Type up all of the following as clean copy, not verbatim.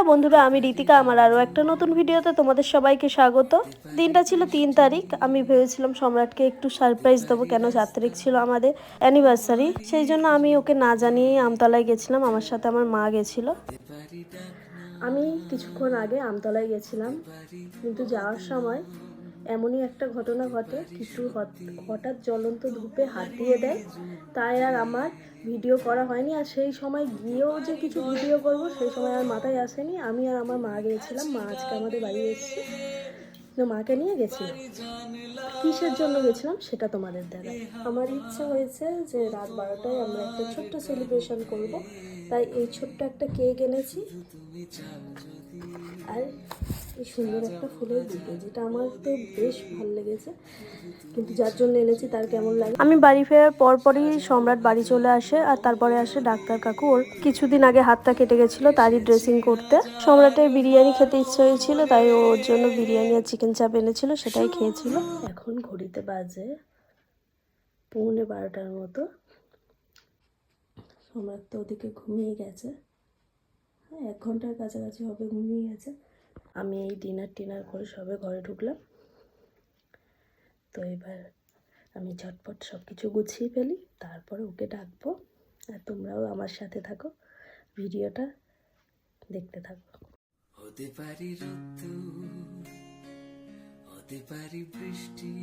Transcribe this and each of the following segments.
Hello বন্ধুরা, আমি রিতিকা। আমার আরও একটা নতুন ভিডিওতে তোমাদের সবাইকে স্বাগত। দিনটা ছিল 3 তারিখ। আমি ভেবেছিলাম সম্রাটকে একটু সারপ্রাইজ দেবো, কেন 4 তারিখ ছিল আমাদের অ্যানিভার্সারি। সেই জন্য আমি ওকে না জানিয়েই আমতলায় গেছিলাম। আমার সাথে আমার মা গেছিল। আমি কিছুক্ষণ আগে আমতলায় গেছিলাম, কিন্তু যাওয়ার সময় এমনই একটা ঘটনা ঘটে, কিট্টু হঠাৎ জ্বলন্ত ধূপে হাত দিয়ে দেয়। তাই আর আমার ভিডিও করা হয়নি। আর সেই সময় গিয়েও যে কিছু ভিডিও করব সেই সময় আর মাথায় আসেনি। আমি আর আমার মা গিয়েছিলাম। মা আজকে আমাদের বাড়ি এসেছে, তো মাকে নিয়ে গেছিলাম। কিসের জন্য গেছিলাম সেটা তোমাদের দেখাই। আমার ইচ্ছে হয়েছে যে রাত 12টায় আমরা একটা ছোট্ট সেলিব্রেশন করব, তাই এই ছোট্ট একটা কেক এনেছি আর এই সুন্দর একটা ফুলের বুকে, যেটা আমার তো বেশ ভালো লেগেছে। কিন্তু যার জন্য এনেছি তার কেমন লাগে। আমি বাড়ি ফেরার পরপরই সম্রাট বাড়ি চলে আসে, আর তারপরে আসে ডাক্তার কাকু। ওর কিছুদিন আগে হাতটা কেটে গেছিলো, তারই ড্রেসিং করতে। সম্রাটের বিরিয়ানি খেতে ইচ্ছে হয়েছিল, তাই ওর জন্য বিরিয়ানি আর চিকেন চাপ এনেছিল, সেটাই খেয়েছিল। এখন ঘড়িতে বাজে 11:45 মতো। সম্রাট তো ওদিকে ঘুমিয়ে গেছে। হ্যাঁ, 1 ঘন্টার কাছাকাছি হবে ঘুমিয়ে গেছে। আমি এই ডিনার করে সবে ঘরে ঢুকলাম। তো এবার আমি ঝটপট সব কিছু গুছিয়ে ফেলি, তারপরে ওকে ডাকবো। আর তোমরাও আমার সাথে থাকো, ভিডিওটা দেখতে থাকো। হতে পারি রোদ্দুর, হতে পারি বৃষ্টি,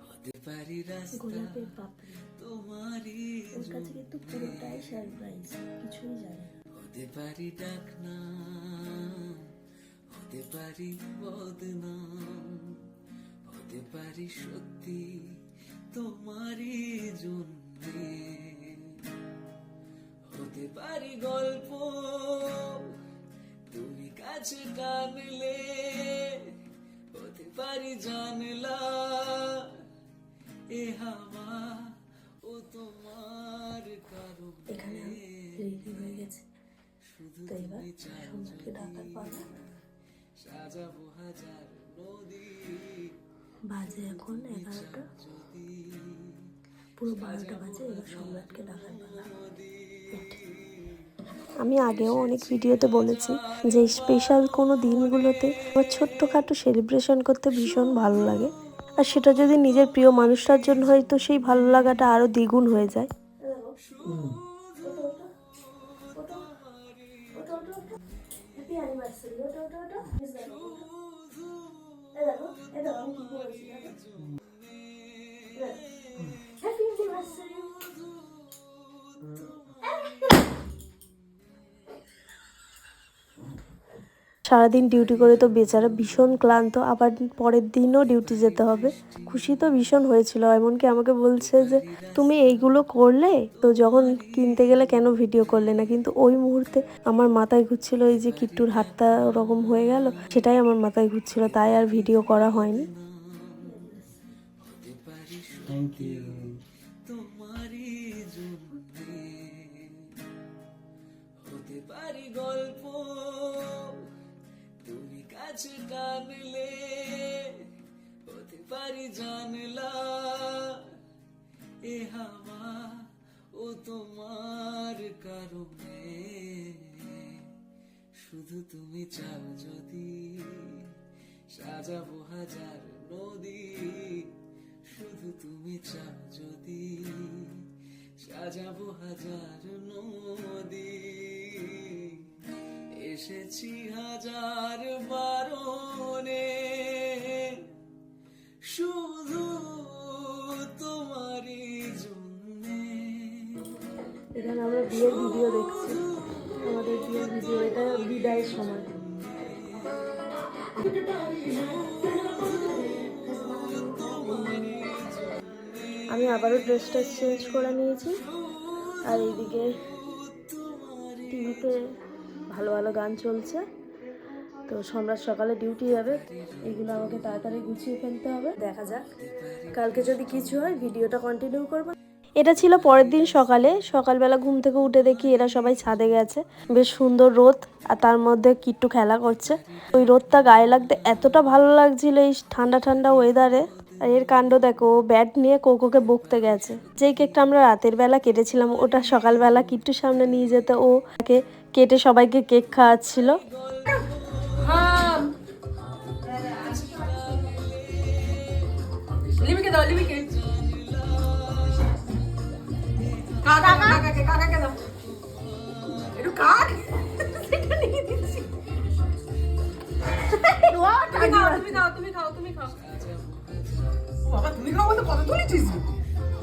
হতে পারি রাস্তা, গোলাপের পাপড়ি তোমারই। ওর কাছে কিন্তু পুরোটাই সারপ্রাইজ, কিছুই জানে না। হতে পারি ডাকনা, হতে পারি বদনাম, হতে পারি সত্যি তোমারই জন্যে, হতে পারি গল্প তুমি কাছে টানলে, হতে পারি জানলা এ হাওয়া ও তোমার কারণে। এখানে রেডি হয়ে গেছে, তো এবার সম্রাটকে ডাকার পালা। সাজাবো হাজার নদী, বাজে এখন 11টা, পুরো 12টা বাজে। এবার সম্রাটকে ডাকার পালা। আমি আগেও অনেক ভিডিওতে বলেছি যে স্পেশাল কোনো দিনগুলোতে আমার ছোট্টখাটো সেলিব্রেশন করতে ভীষণ ভালো লাগে। আর সেটা যদি নিজের প্রিয় মানুষটার জন্য হয়, তো সেই ভালো লাগাটা আরও দ্বিগুণ হয়ে যায়। সারাদিন ডিউটি করে তো বেচারা ভীষণ ক্লান্ত, আবার পরের দিনও ডিউটি যেতে হবে। খুশি তো ভীষণ হয়েছিল, এমনকি আমাকে বলছে যে তুমি এইগুলো করলে তো, যখন কিনতে গেলে কেন ভিডিও করলে না। কিন্তু ওই মুহূর্তে আমার মাথায় ঘুরছিল এই যে কিট্টুর হাতটা ওরকম হয়ে গেল, সেটাই আমার মাথায় ঘুরছিল, তাই আর ভিডিও করা হয়নি। Thank you. হতে পারি গল্প তুমি কাছে টানলে, হতে পারি জানলা এ হাওয়া ও তোমার কারণে, শুধু তুমি চাও যদি সাজাবো হাজার নদী, শুধু তুমি চাও যদি সাজাবো হাজার নদী, এসেছি হাজার বারণে, শুধু তোমারই জন্যে। এখানে আমরা বিয়ের ভিডিও দেখছি, আমাদের বিয়ের ভিডিও। এটা বিদায়ের সময়। আমি আবারও ড্রেসটা চেঞ্জ করে নিয়েছি, আর এইদিকে টিভিতে ভালো ভালো গান চলছে। তো সম্রাট সকালে ডিউটি যাবে, এগুলো আমাকে তাড়াতাড়ি গুছিয়ে ফেলতে হবে। দেখা যাক, কালকে যদি কিছু হয় ভিডিওটা কন্টিনিউ করবো। এটা ছিল পরের দিন সকালবেলা ঘুম থেকে উঠে দেখি এরা সবাই ছাদে গেছে। বেশ সুন্দর রোদ, আর তার মধ্যে কিট্টু খেলা করছে। ওই রোদটা গায়ে লাগতে এতটা ভালো লাগছিল এই ঠান্ডা ঠান্ডা ওয়েদারে। আর এর কাণ্ড দেখো, ও ব্যাট নিয়ে কোকোকে বকতে গেছে। যেই কেকটা আমরা রাতের বেলা কেটেছিলাম ওটা সকালবেলা কিট্টুর সামনে নিয়ে যেতে ও তাকে কেটে সবাইকে কেক খাওয়াচ্ছিল।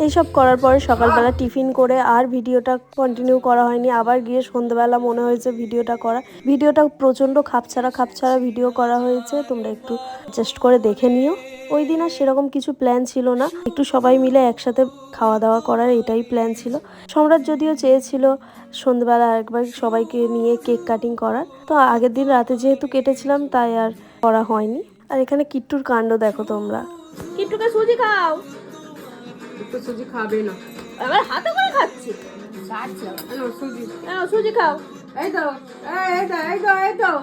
এইসব করার পরে সকালবেলা টিফিন করে আর ভিডিওটা কন্টিনিউ করা হয়নি। আবার গিয়ে সন্ধ্যেবেলা মনে হয়েছে ভিডিওটা করা। ভিডিওটা প্রচণ্ড খাপছাড়া ভিডিও করা হয়েছে, তোমরা একটু অ্যাডজাস্ট করে দেখে নিও। ওই দিন আর সেরকম কিছু প্ল্যান ছিল না, একটু সবাই মিলে একসাথে খাওয়া দাওয়া করার এটাই প্ল্যান ছিল। সম্রাট যদিও চেয়েছিল সন্ধ্যেবেলা একবার সবাইকে নিয়ে কেক কাটিং করার, তো আগের দিন রাতে যেহেতু কেটেছিলাম তাই আর করা হয়নি। আর এখানে কিট্টুর কাণ্ড দেখো তোমরা। কিট্টুকে সুজি খাও। একটু সুজি খাবে না, আবার হাতে করে খাচ্ছি। সুজি সুজি খাও। এই দাও, এই দাও, এই দাও, এই দাও।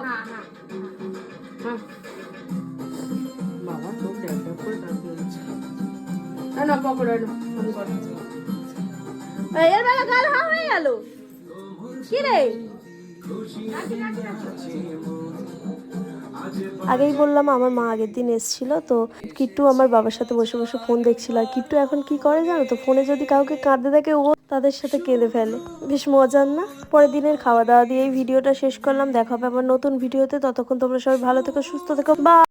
বাবা তো ড্যাব করে দাঁড়িয়ে আছে। না পকড়া না, আমি করছি। এর বেলা গাল হা হয়ে গেল কি রে? আগেই বললাম আমার মা আগের দিন এসেছিল, তো কিট্টু আমার বাবার সাথে বসে বসে ফোন দেখছিল। আর কিট্টু এখন কি করে জানো তো, ফোনে যদি কাউকে কাঁদতে দেখে ও তাদের সাথে কেঁদে ফেলে। বেশ মজার না? পরের দিনের খাওয়া দাওয়া দিয়ে এই ভিডিওটা শেষ করলাম। দেখা হবে আবার নতুন ভিডিওতে। ততক্ষণ তোমরা সবাই ভালো থেকো, সুস্থ থেকো, বা